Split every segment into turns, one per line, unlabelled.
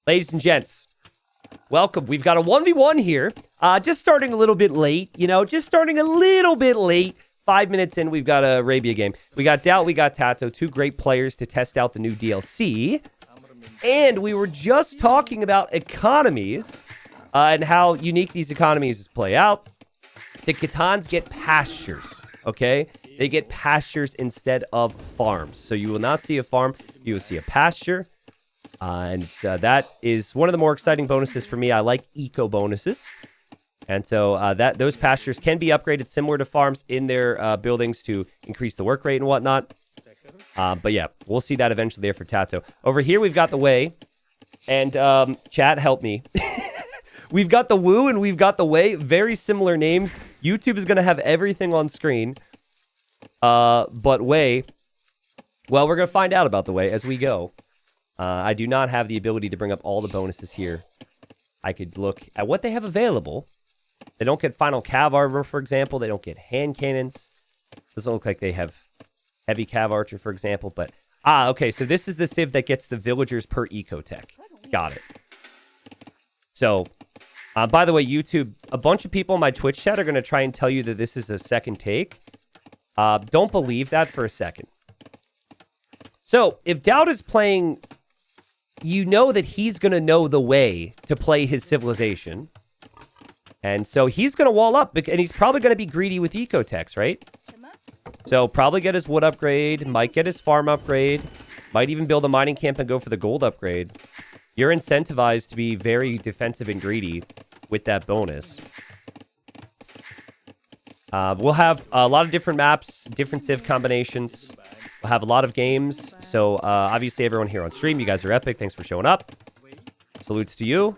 Ladies and gents, welcome. We've got a 1v1 here. Just starting a little bit late, just starting a little bit late. 5 minutes in, we've got a Arabia game. We got DauT, we got TaToH, two great players to test out the new DLC. And we were just talking about economies and how unique these economies play out. The Khitans get pastures, okay? They get pastures instead of farms. So you will not see a farm, you will see a pasture. And that is one of the more exciting bonuses for me. I like eco bonuses. And so those pastures can be upgraded similar to farms in their buildings to increase the work rate and whatnot. But yeah, we'll see that eventually there for TaToH. Over here, we've got the Way. And chat, help me. We've got the Woo and we've got the Way. Very similar names. YouTube is going to have everything on screen. But Way, well, we're going to find out about the Way as we go. I do not have the ability to bring up all the bonuses here. I could look at what they have available. They don't get final cav armor, for example. They don't get hand cannons. Doesn't look like they have heavy cav archer, for example. But, okay. So this is the civ that gets the villagers per ecotech. Got it. So, by the way, YouTube, a bunch of people in my Twitch chat are going to try and tell you that this is a second take. Don't believe that for a second. So, if DauT is playing, you know that he's going to know the way to play his civilization. And so he's going to wall up, and he's probably going to be greedy with ecotechs, right? So probably get his wood upgrade, might get his farm upgrade, might even build a mining camp and go for the gold upgrade. You're incentivized to be very defensive and greedy with that bonus. We'll have a lot of different maps, different civ combinations. We'll have a lot of games. So obviously everyone here on stream, you guys are epic. Thanks for showing up. Salutes to you.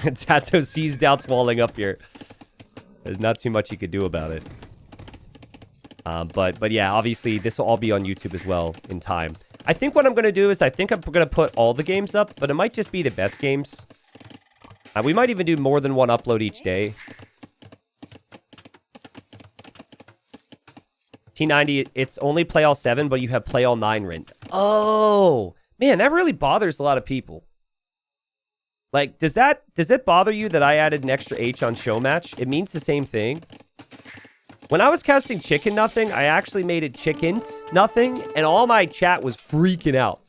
TaToH sees DauT's walling up here. There's not too much he could do about it. But yeah, obviously this will all be on YouTube as well in time. I think what I'm going to do is I think I'm going to put all the games up, but it might just be the best games. We might even do more than one upload each day. T90, it's only play all 7, but you have play all 9 rent. Oh, man, that really bothers a lot of people. Like, does it bother you that I added an extra H on Showmatch? It means the same thing. When I was casting Chicken Nothing, I actually made it Chickent Nothing, and all my chat was freaking out.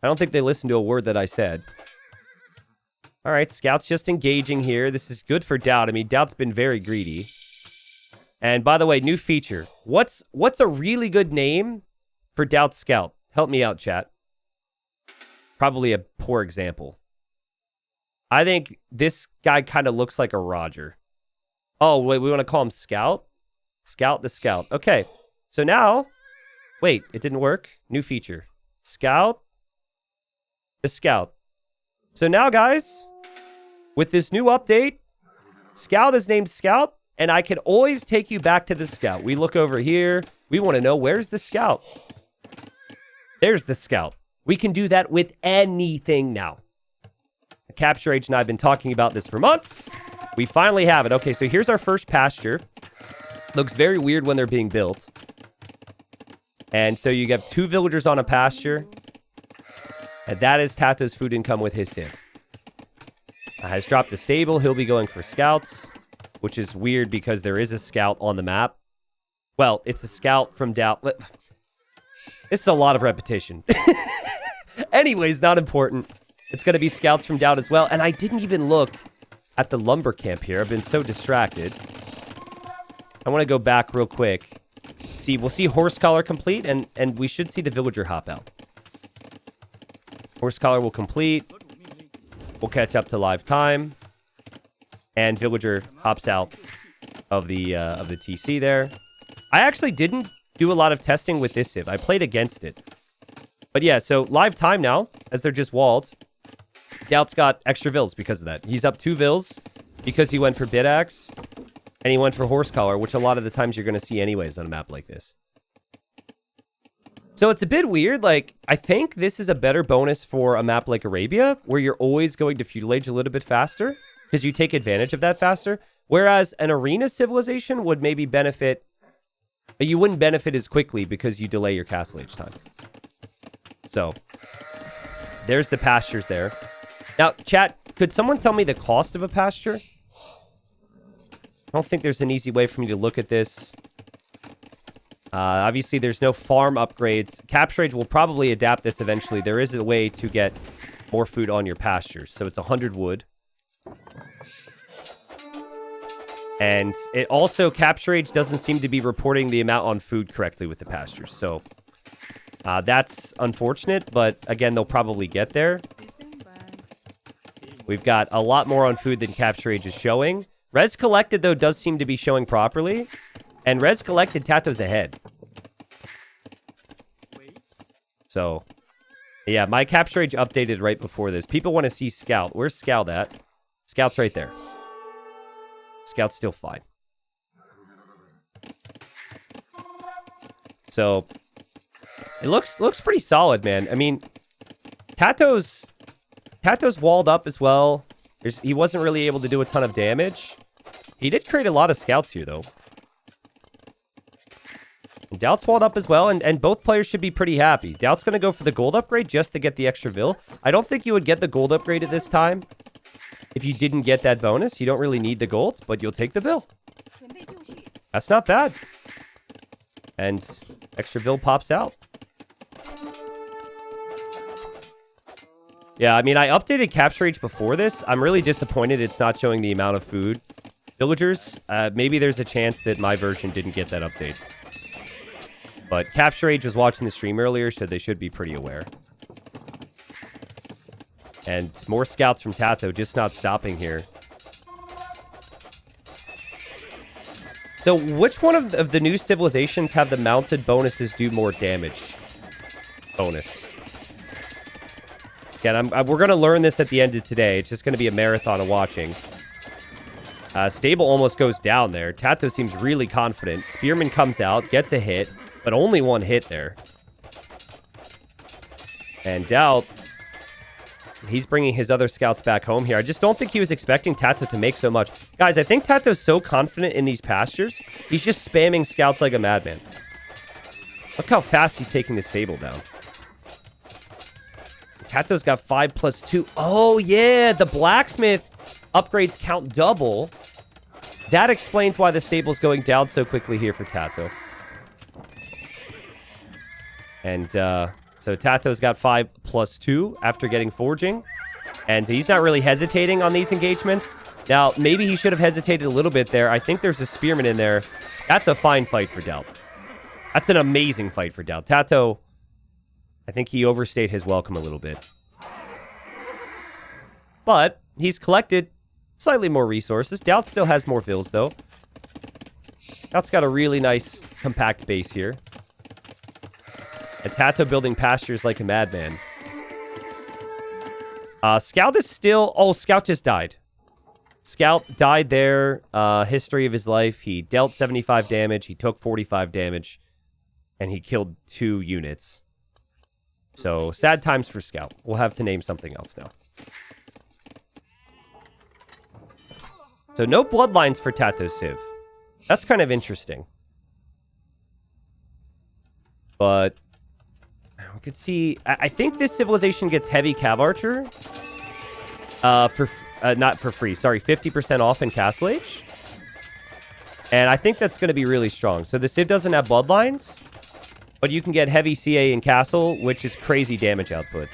I don't think they listened to a word that I said. All right, Scout's just engaging here. This is good for DauT. I mean, DauT's been very greedy. And by the way, new feature. What's a really good name for DauT Scout? Help me out, chat. Probably a poor example. I think this guy kind of looks like a Roger. Oh, wait, we want to call him Scout? Scout the Scout. Okay, so now... Wait, it didn't work? New feature. Scout the Scout. So now, guys, with this new update, Scout is named Scout, and I can always take you back to the Scout. We look over here. We want to know, where's the Scout? There's the Scout. We can do that with anything now. Capture Age and I have been talking about this for months. We finally have it. Okay, so here's our first pasture. Looks very weird when they're being built. And so you have 2 villagers on a pasture. And that is TaToH's food income with his civ. Has dropped a stable. He'll be going for scouts, which is weird because there is a scout on the map. Well, it's a scout from DauT. This is a lot of repetition. Anyways, not important. It's going to be scouts from DauT as well. And I didn't even look at the lumber camp here. I've been so distracted. I want to go back real quick. See, we'll see horse collar complete, and we should see the villager hop out. Horse collar will complete. We'll catch up to live time. And villager hops out of the TC there. I actually didn't do a lot of testing with this civ. I played against it. But yeah, so live time now, as they're just walled. DauT's got extra vills because of that. He's up 2 vills because he went for Bit Axe and he went for Horse Collar, which a lot of the times you're going to see anyways on a map like this. So it's a bit weird. Like, I think this is a better bonus for a map like Arabia, where you're always going to feudal age a little bit faster because you take advantage of that faster. Whereas an arena civilization would maybe benefit, but you wouldn't benefit as quickly because you delay your castle age time. So There's the pastures there. Now, chat, could someone tell me the cost of a pasture? I don't think there's an easy way for me to look at this. Obviously, there's no farm upgrades. Capture Age will probably adapt this eventually. There is a way to get more food on your pastures. So it's 100 wood. And it also, Capture Age doesn't seem to be reporting the amount on food correctly with the pastures. So that's unfortunate, but again, they'll probably get there. We've got a lot more on food than Capture Age is showing. Res Collected, though, does seem to be showing properly. And Res Collected, TaToH's ahead. So, yeah, my Capture Age updated right before this. People want to see Scout. Where's Scout at? Scout's right there. Scout's still fine. So, it looks pretty solid, man. I mean, TaToH's walled up as well. He wasn't really able to do a ton of damage. He did create a lot of scouts here, though. And DauT's walled up as well, and both players should be pretty happy. DauT's going to go for the gold upgrade just to get the extra Vil. I don't think you would get the gold upgrade at this time if you didn't get that bonus. You don't really need the gold, but you'll take the Vil. That's not bad. And extra Vil pops out. Yeah, I mean, I updated Capture Age before this. I'm really disappointed it's not showing the amount of food. Villagers, maybe there's a chance that my version didn't get that update. But Capture Age was watching the stream earlier, so they should be pretty aware. And more scouts from TaToH, just not stopping here. So which one of the new civilizations have the mounted bonuses do more damage? Bonus. Again, we're going to learn this at the end of today. It's just going to be a marathon of watching. Stable almost goes down there. TaToH seems really confident. Spearman comes out, gets a hit, but only one hit there. And DauT, he's bringing his other scouts back home here. I just don't think he was expecting TaToH to make so much. Guys, I think TaToH's so confident in these pastures, he's just spamming scouts like a madman. Look how fast he's taking the stable down. TaToH's got 5+2. Oh, yeah, the blacksmith upgrades count double. That explains why the stable's going down so quickly here for TaToH. And so TaToH's got 5+2 after getting forging. And he's not really hesitating on these engagements. Now, maybe he should have hesitated a little bit there. I think there's a spearman in there. That's a fine fight for DauT. That's an amazing fight for DauT. TaToH, I think he overstayed his welcome a little bit. But he's collected slightly more resources. DauT still has more Vils, though. DauT's got a really nice, compact base here. And TaToH building pastures like a madman. Scout is still... Oh, Scout just died. Scout died there. History of his life. He dealt 75 damage. He took 45 damage. And he killed 2 units. So, sad times for Scout. We'll have to name something else now. So, no bloodlines for TaToH Civ. That's kind of interesting. But we could see... I think this civilization gets heavy Cav Archer. Not for free. Sorry, 50% off in Castle Age. And I think that's going to be really strong. So, the Civ doesn't have bloodlines. But you can get heavy CA in Castle, which is crazy damage output.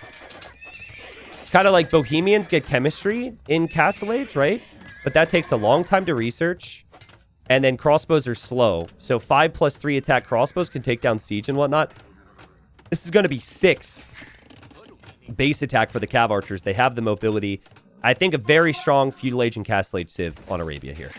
Kind of like Bohemians get chemistry in Castle Age, right? But that takes a long time to research. And then crossbows are slow. So 5+3 attack crossbows can take down siege and whatnot. This is going to be 6 base attack for the Cav Archers. They have the mobility. I think a very strong Feudal Age and Castle Age Civ on Arabia here.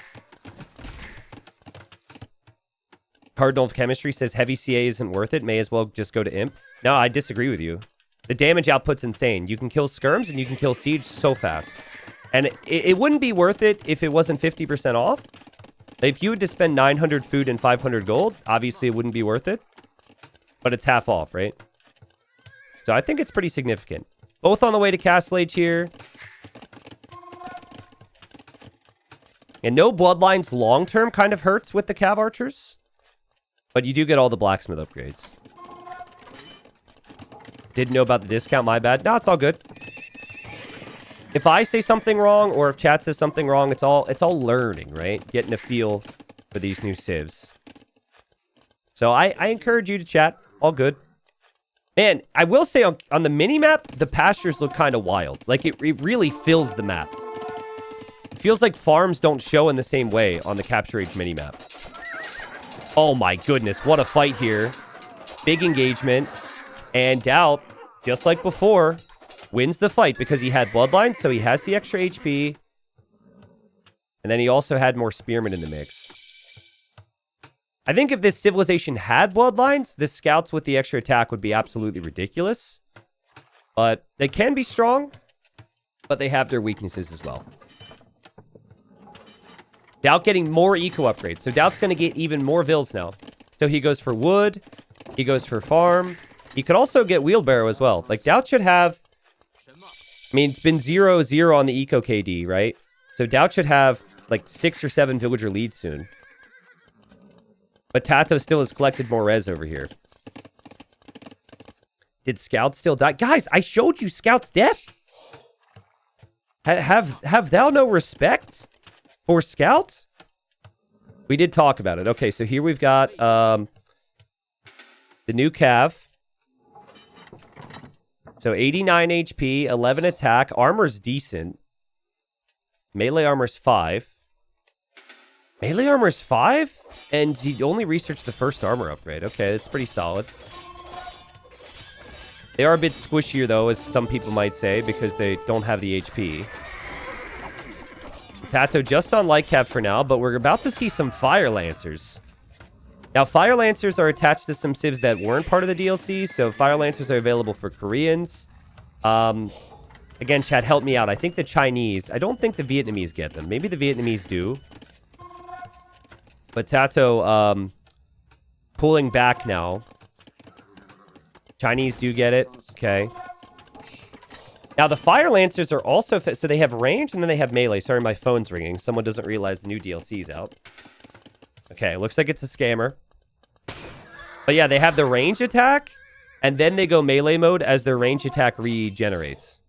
Cardinal of Chemistry says heavy CA isn't worth it. May as well just go to Imp. No, I disagree with you. The damage output's insane. You can kill skirms and you can kill siege so fast. And it wouldn't be worth it if it wasn't 50% off. If you had to spend 900 food and 500 gold, obviously it wouldn't be worth it. But it's half off, right? So I think it's pretty significant. Both on the way to Castle Age here. And no bloodlines long-term kind of hurts with the Cav Archers. But you do get all the blacksmith upgrades. Didn't know about the discount, my bad. No, it's all good. If I say something wrong or if chat says something wrong, it's all learning, right? Getting a feel for these new civs. So I encourage you to chat. All good. Man, I will say on the mini-map, the pastures look kind of wild. Like, it really fills the map. It feels like farms don't show in the same way on the Capture Age mini-map. Oh my goodness, what a fight here. Big engagement. And DauT, just like before, wins the fight because he had Bloodline, so he has the extra HP. And then he also had more Spearmen in the mix. I think if this civilization had Bloodlines, the scouts with the extra attack would be absolutely ridiculous. But they can be strong, but they have their weaknesses as well. DauT getting more eco upgrades. So DauT's going to get even more vills now. So he goes for wood. He goes for farm. He could also get wheelbarrow as well. Like, DauT should have... I mean, it's been 0-0 on the eco KD, right? So DauT should have, like, 6 or 7 villager leads soon. But TaToH still has collected more res over here. Did Scouts still die? Guys, I showed you Scouts' death. Have thou no respect for Scouts? We did talk about it. Okay, so here we've got the new Cav. So 89 HP, 11 attack. Armor's decent. Melee armor's 5. Melee armor's 5? And he only researched the first armor upgrade. Okay, that's pretty solid. They are a bit squishier, though, as some people might say, because they don't have the HP. TaToH just on light cap for now, but we're about to see some Fire Lancers. Now, Fire Lancers are attached to some civs that weren't part of the DLC, so Fire Lancers are available for Koreans. Again, chat, help me out. I think the Chinese... I don't think the Vietnamese get them. Maybe the Vietnamese do. But TaToH, pulling back now. Chinese do get it. Okay. Now, the Fire Lancers are also... So they have range, and then they have melee. Sorry, my phone's ringing. Someone doesn't realize the new DLC's out. Okay, looks like it's a scammer. But yeah, they have the range attack, and then they go melee mode as their range attack regenerates.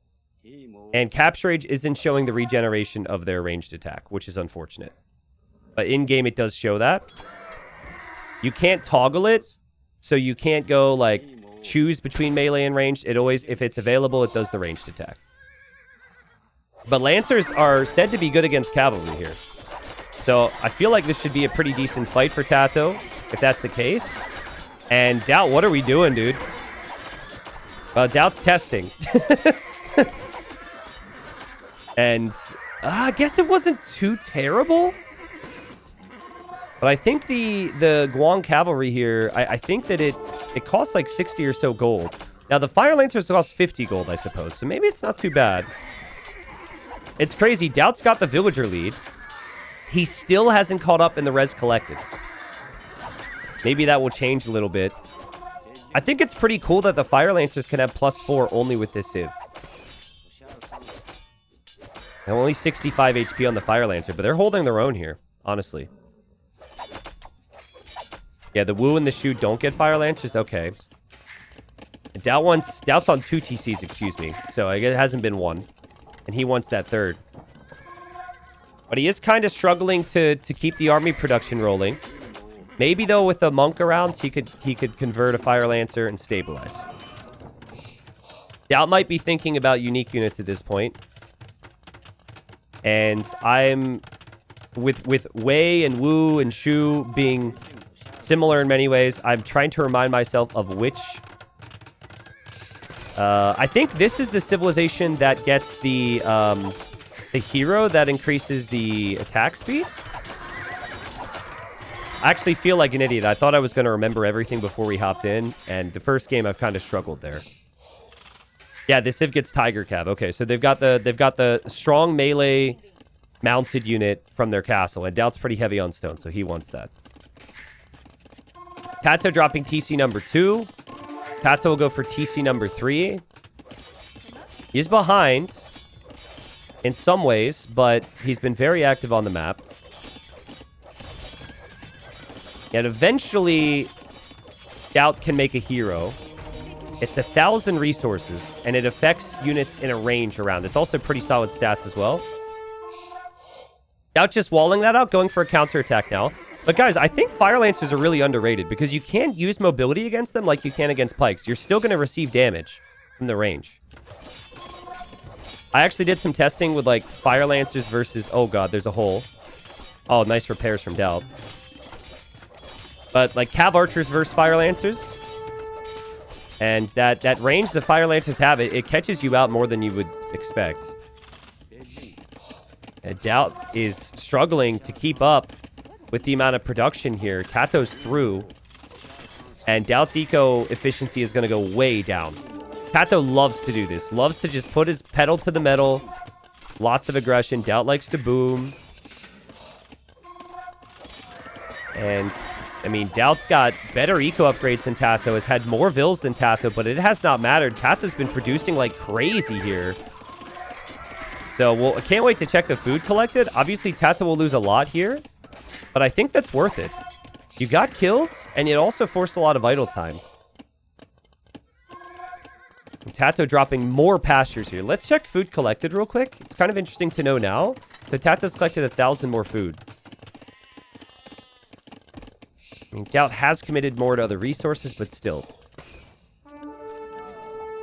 And Capture Age isn't showing the regeneration of their ranged attack, which is unfortunate. But in-game, it does show that. You can't toggle it, so you can't go, like, choose between melee and ranged. It always, if it's available, it does the ranged attack. But Lancers are said to be good against cavalry here. So I feel like this should be a pretty decent fight for TaToH, if that's the case. And DauT, what are we doing, dude? Well, DauT's testing. And I guess it wasn't too terrible. But I think the Guang Cavalry here, I think that it costs like 60 or so gold. Now, the Fire Lancers cost 50 gold, I suppose. So maybe it's not too bad. It's crazy. DauT's got the villager lead. He still hasn't caught up in the res collected. Maybe that will change a little bit. I think it's pretty cool that the Fire Lancers can have +4 only with this civ. And only 65 HP on the Fire Lancer, but they're holding their own here, honestly. Yeah, the Wu and the Shu don't get Fire Lancers? Okay. DauT's on 2 TCs, excuse me. So I guess it hasn't been 1. And he wants that 3rd. But he is kind of struggling to keep the army production rolling. Maybe, though, with a monk around, he could convert a Fire Lancer and stabilize. DauT might be thinking about unique units at this point. And I'm... With Wei and Wu and Shu being similar in many ways, I'm trying to remind myself of which... I think this is the civilization that gets the hero that increases the attack speed. I actually feel like an idiot. I thought I was going to remember everything before we hopped in, and the first game I've kind of struggled there. Yeah, this civ gets Tiger Cav. Okay, so they've got the strong melee mounted unit from their castle, and DauT's pretty heavy on stone, so he wants that. TaToH dropping TC number 2. TaToH will go for TC number 3. He's behind in some ways, but he's been very active on the map. And eventually, DauT can make a hero. It's 1,000 resources, and it affects units in a range around. It's also pretty solid stats as well. DauT just walling that out, going for a counterattack now. But guys, I think Fire Lancers are really underrated because you can't use mobility against them like you can against Pikes. You're still going to receive damage from the range. I actually did some testing with like Fire Lancers versus... Oh god, there's a hole. Oh, nice repairs from DauT. But like Cav Archers versus Fire Lancers... And that range the Fire Lancers have, it catches you out more than you would expect. And DauT is struggling to keep up with the amount of production here. TaToH's through. And DauT's eco efficiency is going to go way down. TaToH loves to do this. Loves to just put his pedal to the metal. Lots of aggression. DauT likes to boom. And... I mean, DauT's got better eco upgrades than TaToH, has had more vills than TaToH, but it has not mattered. TaToH's been producing like crazy here. So, I can't wait to check the food collected. Obviously, TaToH will lose a lot here, but I think that's worth it. You got kills, and it also forced a lot of idle time. And TaToH dropping more pastures here. Let's check food collected real quick. It's kind of interesting to know now. So, TaToH's collected 1,000 more food. I mean, DauT has committed more to other resources, but still.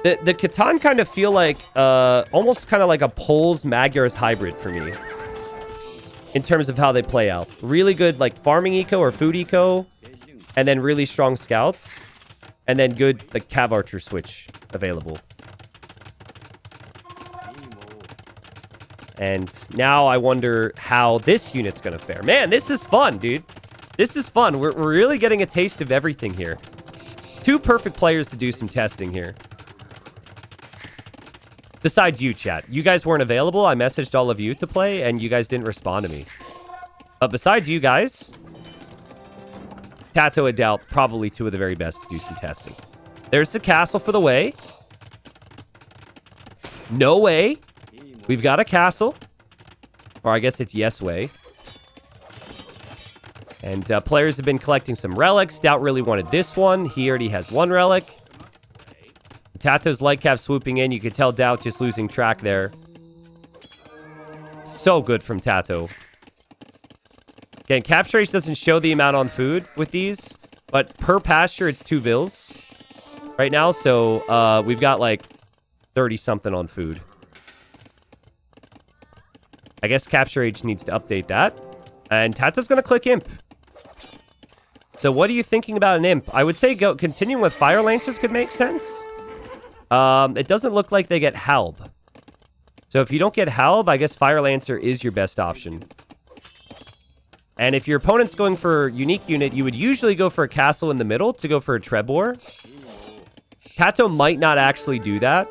The Khitan kind of feel like, almost kind of like a Poles Magyars hybrid for me. In terms of how they play out. Really good, like, farming eco or food eco. And then really strong scouts. And then good, like, Cav Archer switch available. And now I wonder how this unit's gonna fare. Man, this is fun, dude. This is fun. We're really getting a taste of everything here. Two perfect players to do some testing here. Besides you, chat. You guys weren't available. I messaged all of you to play, and you guys didn't respond to me. But besides you guys, TaToH and DauT, probably two of the very best to do some testing. There's the castle for the way. No way. We've got a castle. Or I guess it's yes way. And players have been collecting some relics. DauT really wanted this one. He already has one relic. TaToH's light cav swooping in. You can tell DauT just losing track there. So good from TaToH. Again, capture rate doesn't show the amount on food with these. But per pasture, it's 2 vills right now. So we've got like 30-something on food. I guess capture age needs to update that. And TaToH's going to click Imp. So what are you thinking about an Imp? I would say continuing with Fire Lancers could make sense. It doesn't look like they get Halb. So if you don't get Halb, I guess Fire Lancer is your best option. And if your opponent's going for unique unit, you would usually go for a castle in the middle to go for a Trebor. TaToH might not actually do that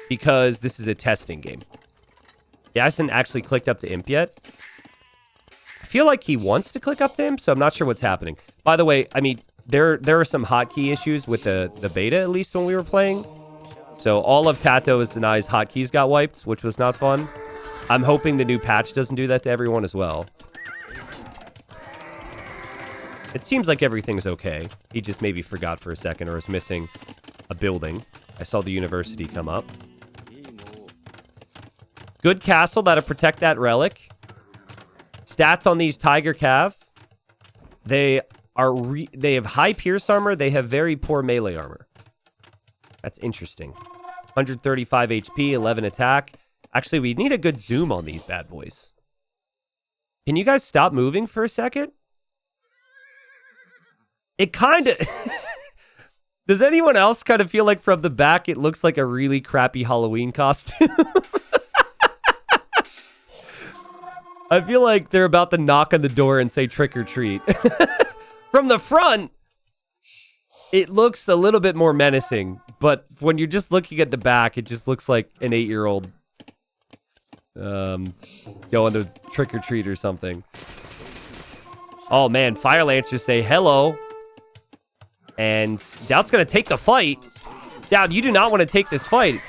because this is a testing game. He hasn't actually clicked up to Imp yet. I feel like he wants to click up to Imp, so I'm not sure what's happening. By the way, I mean, there are some hotkey issues with the beta, at least when we were playing. So all of TaToH's denies hotkeys got wiped, which was not fun. I'm hoping the new patch doesn't do that to everyone as well. It seems like everything's okay. He just maybe forgot for a second or was missing a building. I saw the university come up. Good castle that'll protect that relic. Stats on these Tiger Cav. They have high pierce armor. They have very poor melee armor. That's interesting. 135 HP, 11 attack. Actually, we need a good zoom on these bad boys. Can you guys stop moving for a second? It kind of... Does anyone else kind of feel like from the back it looks like a really crappy Halloween costume? I feel like they're about to knock on the door and say trick or treat. From the front, it looks a little bit more menacing. But when you're just looking at the back, it just looks like an 8-year-old going to trick or treat or something. Oh man, Fire Lancers say hello. And DauT's going to take the fight. DauT, you do not want to take this fight.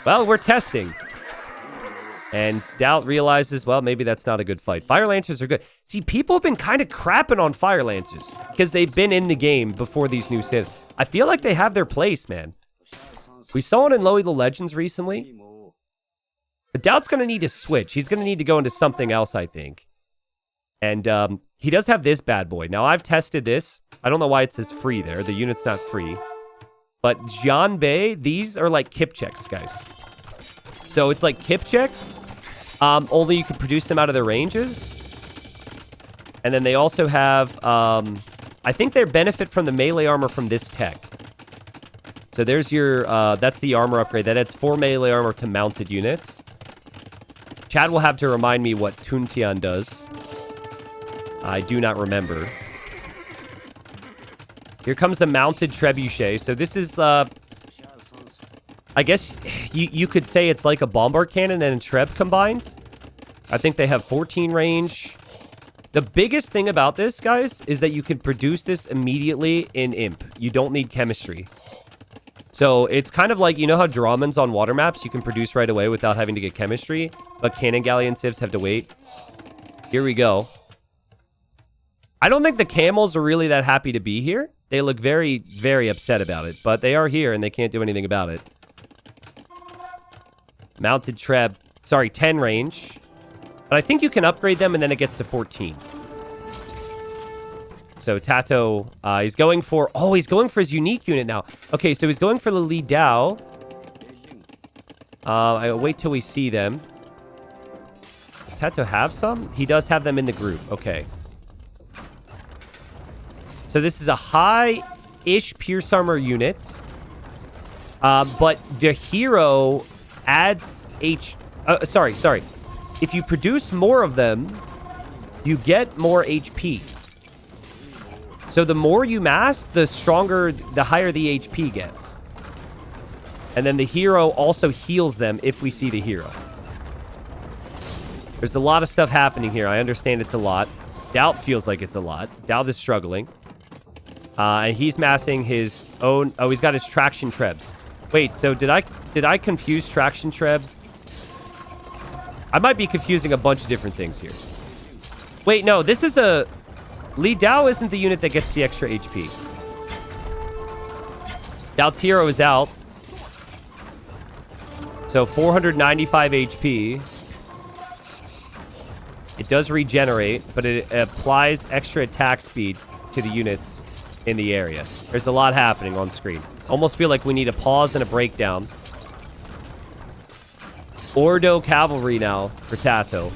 Well, we're testing. And DauT realizes, well, maybe that's not a good fight. Fire Lancers are good. See, people have been kind of crapping on Fire Lancers because they've been in the game before these new civs. I feel like they have their place, man. We saw it in Lowy the Legends recently. But DauT's going to need to switch. He's going to need to go into something else, I think. And he does have this bad boy. Now, I've tested this. I don't know why it says free there. The unit's not free. But Jianbei, these are like kip checks, guys. So it's like kip checks. Only you can produce them out of their ranges. And then they also have, I think they benefit from the melee armor from this tech. So there's your, that's the armor upgrade. That adds 4 melee armor to mounted units. Chad will have to remind me what Tuntian does. I do not remember. Here comes the mounted trebuchet. So this is, I guess you could say it's like a bombard cannon and a treb combined. I think they have 14 range. The biggest thing about this, guys, is that you can produce this immediately in Imp. You don't need chemistry. So it's kind of like, you know how Dramens on water maps you can produce right away without having to get chemistry, but Cannon Galleon civs have to wait? Here we go. I don't think the camels are really that happy to be here. They look very, very upset about it, but they are here and they can't do anything about it. Mounted treb, sorry, 10 range. But I think you can upgrade them and then it gets to 14. So TaToH, he's going for, he's going for his unique unit now. Okay, so he's going for the Li Dao. I'll wait till we see them. Does TaToH have some? He does have them in the group. Okay. So this is a high-ish Pierce Armor unit. But the hero adds sorry. If you produce more of them, you get more HP. So the more you mass, the stronger, the higher the HP gets. And then the hero also heals them if we see the hero. There's a lot of stuff happening here. I understand it's a lot. DauT feels like it's a lot. DauT is struggling. And he's massing his own... Oh, he's got his traction trebs. Wait, so did I confuse traction treb? I might be confusing a bunch of different things here. Wait, no, this is a... Li Dao isn't the unit that gets the extra HP. DauT's hero is out. So 495 HP. It does regenerate, but it applies extra attack speed to the units in the area. There's a lot happening on screen. Almost feel like we need a pause and a breakdown. Ordo Cavalry now for TaToH.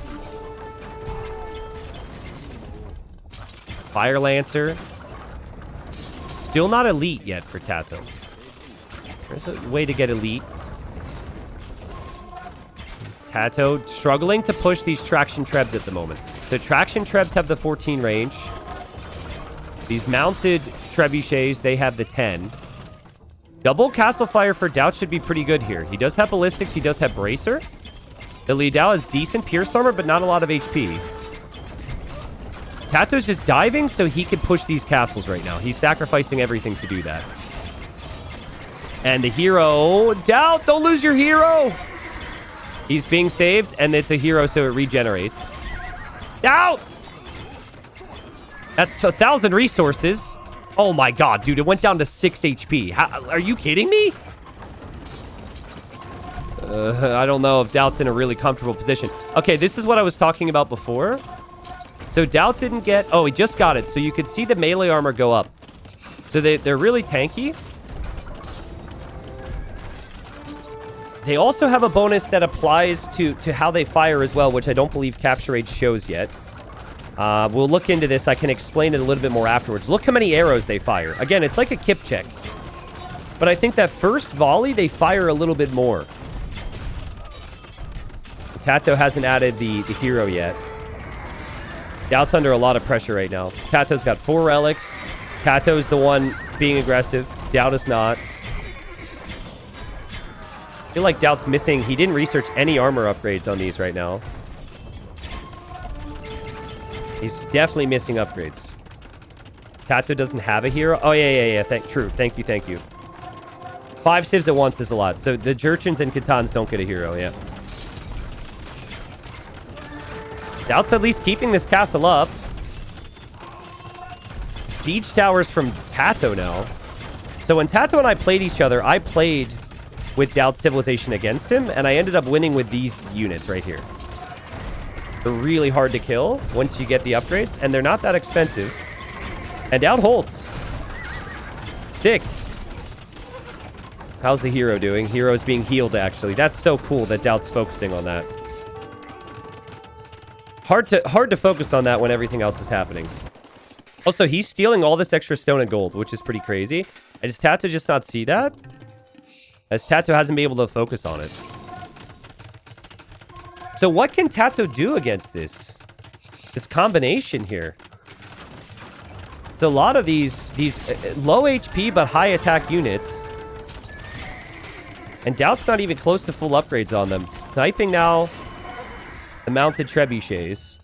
Fire Lancer. Still not elite yet for TaToH. There's a way to get elite. TaToH struggling to push these traction trebs at the moment. The traction trebs have the 14 range. These mounted trebuchets, they have the 10. Double Castle Fire for DauT should be pretty good here. He does have ballistics. He does have bracer. The Li Dao has decent pierce armor, but not a lot of HP. TaToH's just diving so he can push these castles right now. He's sacrificing everything to do that. And the hero... DauT, don't lose your hero! He's being saved, and it's a hero, so it regenerates. DauT! That's 1,000 resources. Oh my god, dude, it went down to 6 HP. How, are you kidding me? I don't know if DauT's in a really comfortable position. Okay, this is what I was talking about before. So DauT didn't get... Oh, he just got it. So you could see the melee armor go up. So they're really tanky. They also have a bonus that applies to how they fire as well, which I don't believe Capture Age shows yet. We'll look into this. I can explain it a little bit more afterwards. Look how many arrows they fire. Again, it's like a kip check. But I think that first volley, they fire a little bit more. TaToH hasn't added the hero yet. DauT's under a lot of pressure right now. TaToH's got 4 relics. TaToH's the one being aggressive. DauT is not. I feel like DauT's missing. He didn't research any armor upgrades on these right now. He's definitely missing upgrades. TaToH doesn't have a hero. Oh, yeah. True. Thank you. 5 civs at once is a lot. So the Jurchens and Khitans don't get a hero, yeah. DauT's at least keeping this castle up. Siege towers from TaToH now. So when TaToH and I played each other, I played with DauT Civilization against him, and I ended up winning with these units right here. They're really hard to kill once you get the upgrades, and they're not that expensive. And DauT holds. Sick. How's the hero doing? Hero's being healed, actually. That's so cool that DauT's focusing on that. Hard to focus on that when everything else is happening. Also, he's stealing all this extra stone and gold, which is pretty crazy. And does TaToH just not see that? As TaToH hasn't been able to focus on it. So what can TaToH do against this combination here? It's a lot of these low HP but high attack units. And DauT's not even close to full upgrades on them. Sniping now the mounted trebuchets.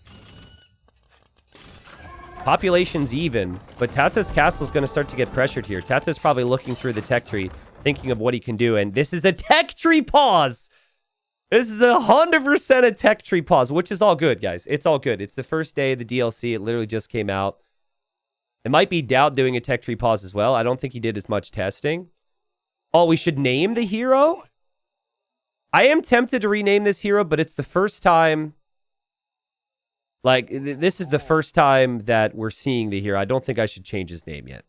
Population's even, but TaToH's castle is going to start to get pressured here. TaToH's probably looking through the tech tree, thinking of what he can do. And this is a tech tree pause. This is 100% a tech tree pause, which is all good, guys. It's all good. It's the first day of the DLC. It literally just came out. It might be DauT doing a tech tree pause as well. I don't think he did as much testing. Oh, we should name the hero? I am tempted to rename this hero, but it's the first time... Like, this is the first time that we're seeing the hero. I don't think I should change his name yet.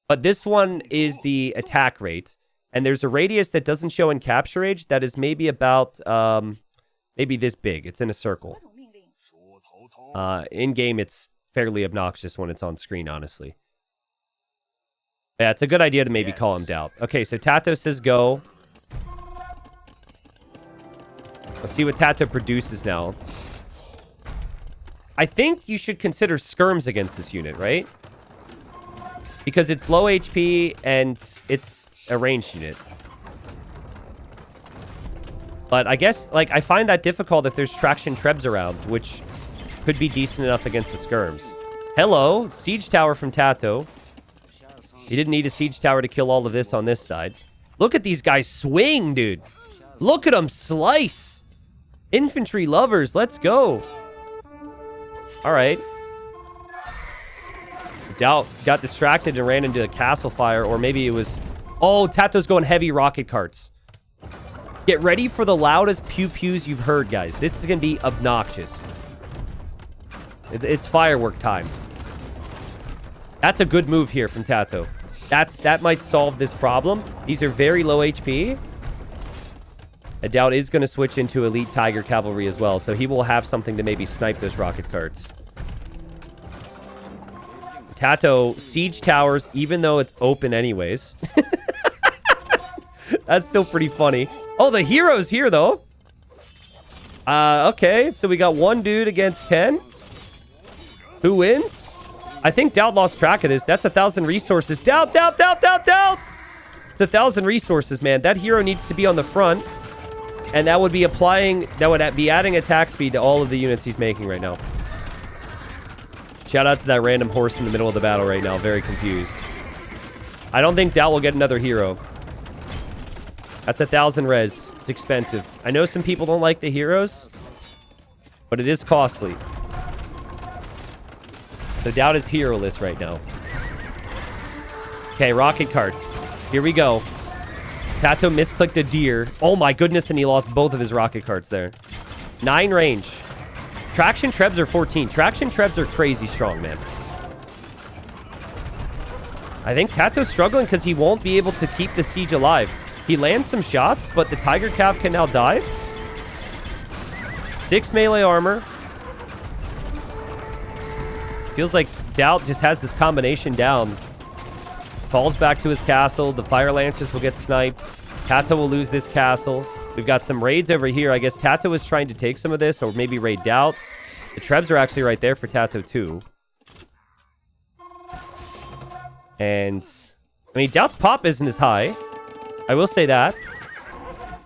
But this one is the attack rate. And there's a radius that doesn't show in capture age that is maybe about, maybe this big. It's in a circle. In-game, it's fairly obnoxious when it's on screen, honestly. Yeah, it's a good idea to maybe call him DauT. Okay, so TaToH says go. Let's see what TaToH produces now. I think you should consider skirms against this unit, right? Because it's low HP and it's a ranged unit. But I guess, like, I find that difficult if there's traction trebs around, which could be decent enough against the skirms. Hello, siege tower from TaToH. You didn't need a siege tower to kill all of this on this side. Look at these guys swing, dude. Look at them slice. Infantry lovers, let's go. All right. DauT got distracted and ran into a castle fire, or maybe it was... Oh, TaToH's going heavy rocket carts. Get ready for the loudest pew-pews you've heard, guys. This is going to be obnoxious. It's firework time. That's a good move here from TaToH. That might solve this problem. These are very low HP. DauT is going to switch into Elite Tiger Cavalry as well, so he will have something to maybe snipe those rocket carts. TaToH siege towers, even though it's open anyways. That's still pretty funny. Oh, the hero's here, though. Okay, so we got one dude against 10. Who wins? I think DauT lost track of this. That's 1,000 resources. DauT! It's 1,000 resources, man. That hero needs to be on the front. And that would be adding attack speed to all of the units he's making right now. Shout out to that random horse in the middle of the battle right now. Very confused. I don't think DauT will get another hero. That's 1,000 res. It's expensive. I know some people don't like the heroes, but it is costly. So DauT is hero-less right now. Okay, rocket carts. Here we go. TaToH misclicked a deer. Oh my goodness, and he lost both of his rocket carts there. 9 range. Traction trebs are 14. Traction trebs are crazy strong, man. I think TaToH's struggling because he won't be able to keep the siege alive. He lands some shots, but the Tiger Cav can now dive. 6 melee armor. Feels like DauT just has this combination down. Falls back to his castle. The Fire Lancers will get sniped. TaToH will lose this castle. We've got some raids over here. I guess TaToH is trying to take some of this, or maybe raid DauT. The trebs are actually right there for TaToH too. And, I mean, DauT's pop isn't as high. I will say that.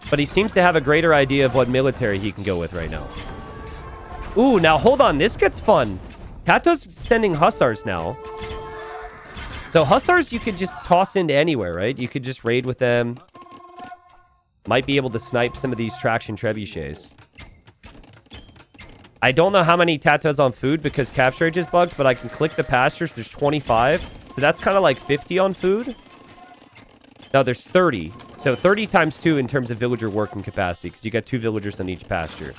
But he seems to have a greater idea of what military he can go with right now. Ooh, now hold on. This gets fun. TaToH's sending Hussars now. So Hussars you could just toss into anywhere, right? You could just raid with them. Might be able to snipe some of these traction trebuchets. I don't know how many TaToH has on food because capture rate is bugged, but I can click the pastures. There's 25. So that's kind of like 50 on food. No, there's 30. So 30 times 2 in terms of villager working capacity because you got 2 villagers on each pasture.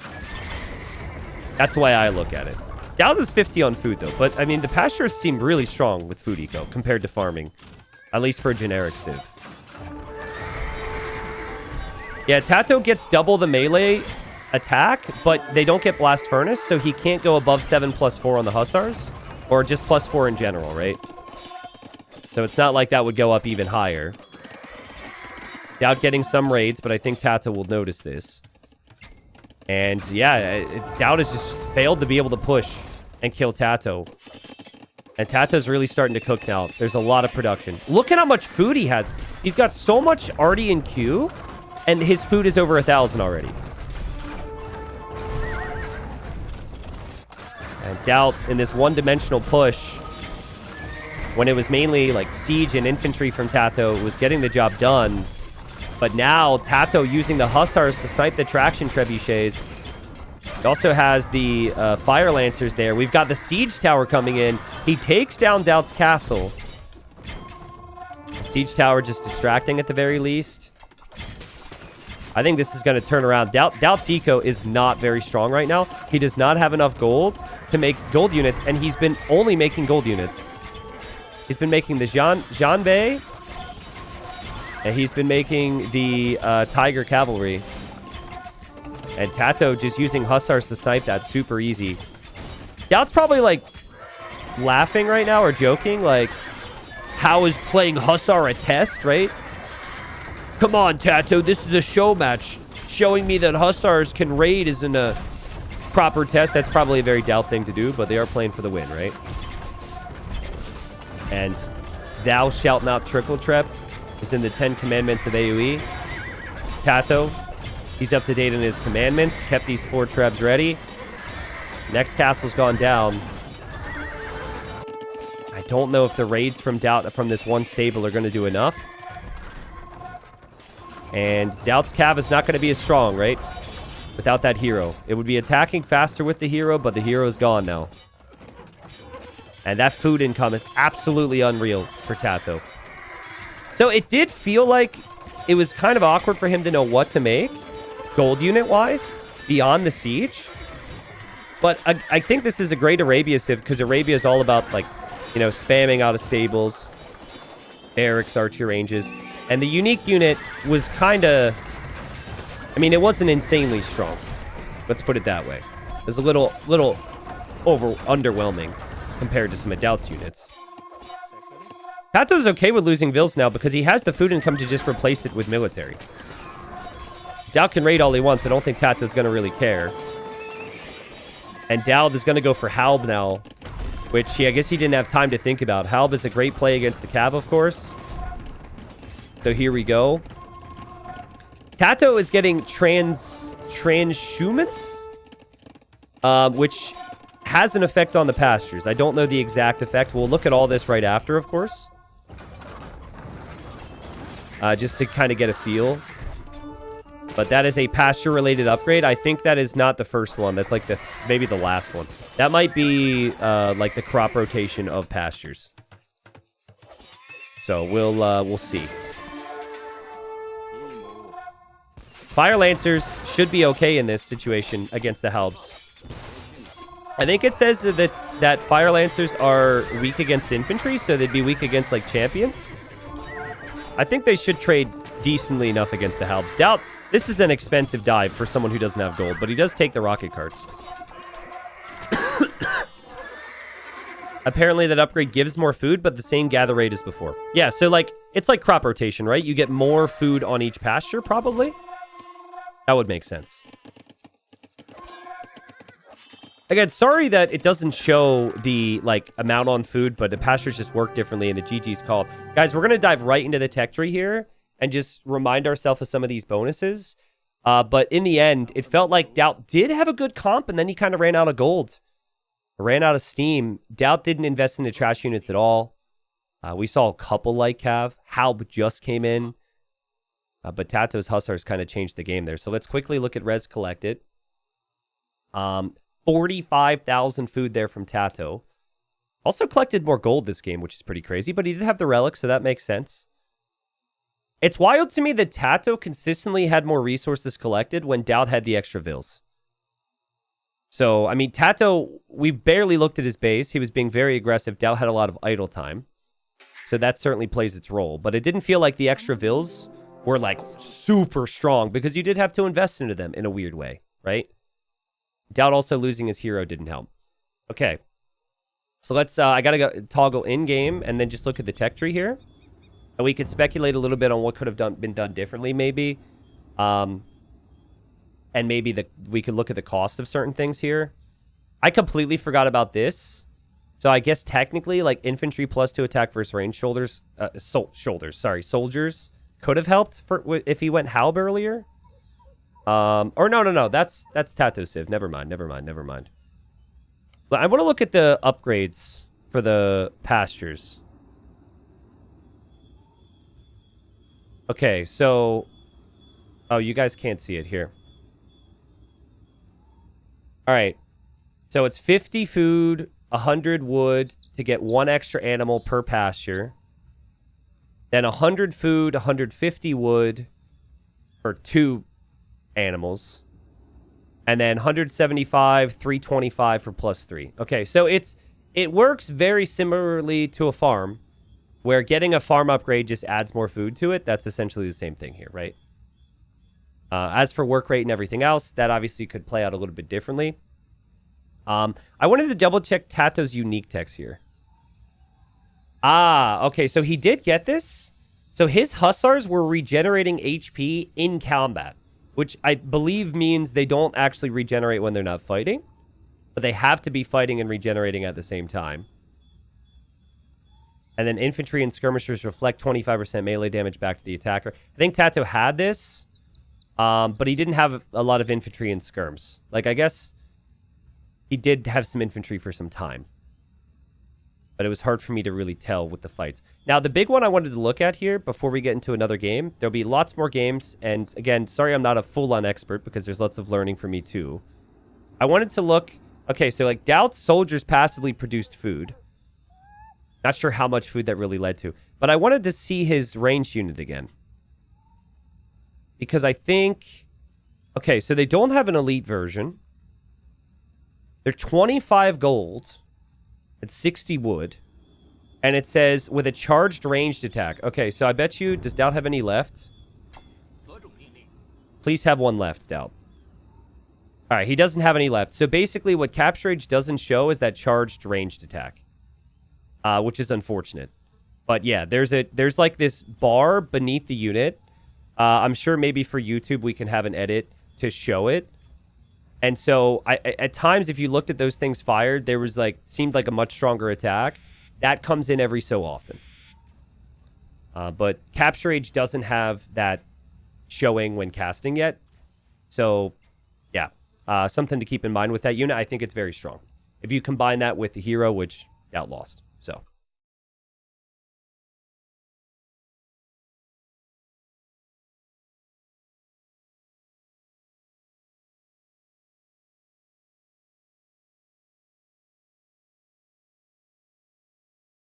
That's the way I look at it. DauT is 50 on food, though. But, I mean, the pastures seem really strong with food eco compared to farming. At least for a generic civ. Yeah, TaToH gets double the melee attack, but they don't get blast furnace, so he can't go above 7+4 on the hussars. Or just +4 in general, right? So it's not like that would go up even higher. DauT getting some raids, but I think TaToH will notice this. And yeah, DauT has just failed to be able to push and kill TaToH. And TaToH's really starting to cook now. There's a lot of production. Look at how much food he has. He's got so much already in queue, and his food is over 1,000 already. And DauT in this one-dimensional push, when it was mainly like siege and infantry from TaToH, was getting the job done. But now TaToH using the hussars to snipe the traction trebuchets. He also has the fire lancers there. We've got the siege tower coming in. He takes down DauT's castle. The siege tower just distracting at the very least. I think this is going to turn around. DauT's eco is not very strong right now. He does not have enough gold to make gold units, and he's been only making gold units. He's been making the Janbei, and he's been making the Tiger Cavalry. And TaToH just using hussars to snipe that super easy. DauT's probably like laughing right now or joking, like, how is playing hussar a test, right? Come on, TaToH, this is a show match. Showing me that hussars can raid isn't a proper test. That's probably a very DauT thing to do, but they are playing for the win, right? And thou shalt not trickle trap is in the 10 commandments of AoE. TaToH, he's up to date in his commandments. Kept these 4 trebs ready. Next castle's gone down. I don't know if the raids from DauT from this one stable are going to do enough. And DauT's cav is not going to be as strong, right? Without that hero. It would be attacking faster with the hero, but the hero is gone now. And that food income is absolutely unreal for TaToH. So it did feel like it was kind of awkward for him to know what to make, gold unit-wise, beyond the siege. But I think this is a great Arabia civ, because Arabia is all about, like, you know, spamming out of stables, barracks, archery ranges. And the unique unit was kind of... I mean, it wasn't insanely strong. Let's put it that way. It was a little underwhelming compared to some of DauT's units. TaToH's okay with losing vills now because he has the food income to just replace it with military. DauT can raid all he wants. I don't think TaToH's going to really care. And DauT is going to go for Halb now, which I guess he didn't have time to think about. Halb is a great play against the Cav, of course. So here we go. TaToH is getting transhumans, which has an effect on the pastures. I don't know the exact effect. We'll look at all this right after, of course. Just to kind of get a feel. But that is a pasture-related upgrade. I think that is not the first one. That's like maybe the last one. That might be like the crop rotation of pastures. So we'll see. Fire Lancers should be okay in this situation against the Halbs. I think it says that Fire Lancers are weak against infantry, so they'd be weak against, like, champions. I think they should trade decently enough against the Halbs. DauT, this is an expensive dive for someone who doesn't have gold, but he does take the rocket carts. Apparently that upgrade gives more food, but the same gather rate as before. Yeah, so, like, it's like crop rotation, right? You get more food on each pasture, probably. That would make sense. Again, sorry that it doesn't show the, like, amount on food, but the pastures just work differently and the GG's called. Guys, we're going to dive right into the tech tree here and just remind ourselves of some of these bonuses. But in the end, it felt like DauT did have a good comp, and then he kind of ran out of gold. Ran out of steam. DauT didn't invest in the trash units at all. We saw a couple like Cav. Halb just came in. But TaToH's Hussars kind of changed the game there. So let's quickly look at Res Collected. 45,000 food there from TaToH. Also collected more gold this game, which is pretty crazy, but he did have the relic, so that makes sense. It's wild to me that TaToH consistently had more resources collected when DauT had the extra vills. So, I mean, TaToH, we barely looked at his base. He was being very aggressive. DauT had a lot of idle time. So that certainly plays its role. But it didn't feel like the extra vills were, like, super strong because you did have to invest into them in a weird way, right? DauT also losing his hero didn't help. Okay. So let's, I gotta go toggle in-game and then just look at the tech tree here. And we could speculate a little bit on what could have been done differently, maybe. And maybe we could look at the cost of certain things here. I completely forgot about this. So I guess technically, like, infantry +2 attack versus range soldiers could have helped if he went Halb earlier. Or no. That's TaToH Civ. Never mind. But I want to look at the upgrades for the pastures. Okay, so... Oh, you guys can't see it here. Alright. So it's 50 food, 100 wood to get 1 extra animal per pasture. Then 100 food, 150 wood for 2 animals. And then 175, 325 for +3. Okay, so it works very similarly to a farm, where getting a farm upgrade just adds more food to it. That's essentially the same thing here, right? As for work rate and everything else, that obviously could play out a little bit differently. I wanted to double-check TaToH's unique text here. Okay, so he did get this. So his Hussars were regenerating HP in combat, which I believe means they don't actually regenerate when they're not fighting, but they have to be fighting and regenerating at the same time. And then infantry and skirmishers reflect 25% melee damage back to the attacker. I think TaToH had this, but he didn't have a lot of infantry and skirms. Like, I guess he did have some infantry for some time, but it was hard for me to really tell with the fights. Now, the big one I wanted to look at here before we get into another game, there'll be lots more games. And again, sorry I'm not a full-on expert because there's lots of learning for me too. I wanted to look... Okay, so like DauT's soldiers passively produced food. Not sure how much food that really led to. But I wanted to see his ranged unit again. Because I think... Okay, so they don't have an elite version. They're 25 gold. It's 60 wood. And it says, with a charged ranged attack. Okay, so I bet you... Does DauT have any left? Please have one left, DauT. Alright, he doesn't have any left. So basically, what Capture Age doesn't show is that charged ranged attack. Which is unfortunate. But yeah, there's like this bar beneath the unit. I'm sure maybe for YouTube we can have an edit to show it. And so at times, if you looked at those things fired, there was like, seemed like a much stronger attack. That comes in every so often. But Capture Age doesn't have that showing when casting yet. So yeah, something to keep in mind with that unit. I think it's very strong. If you combine that with the hero, which DauT lost. So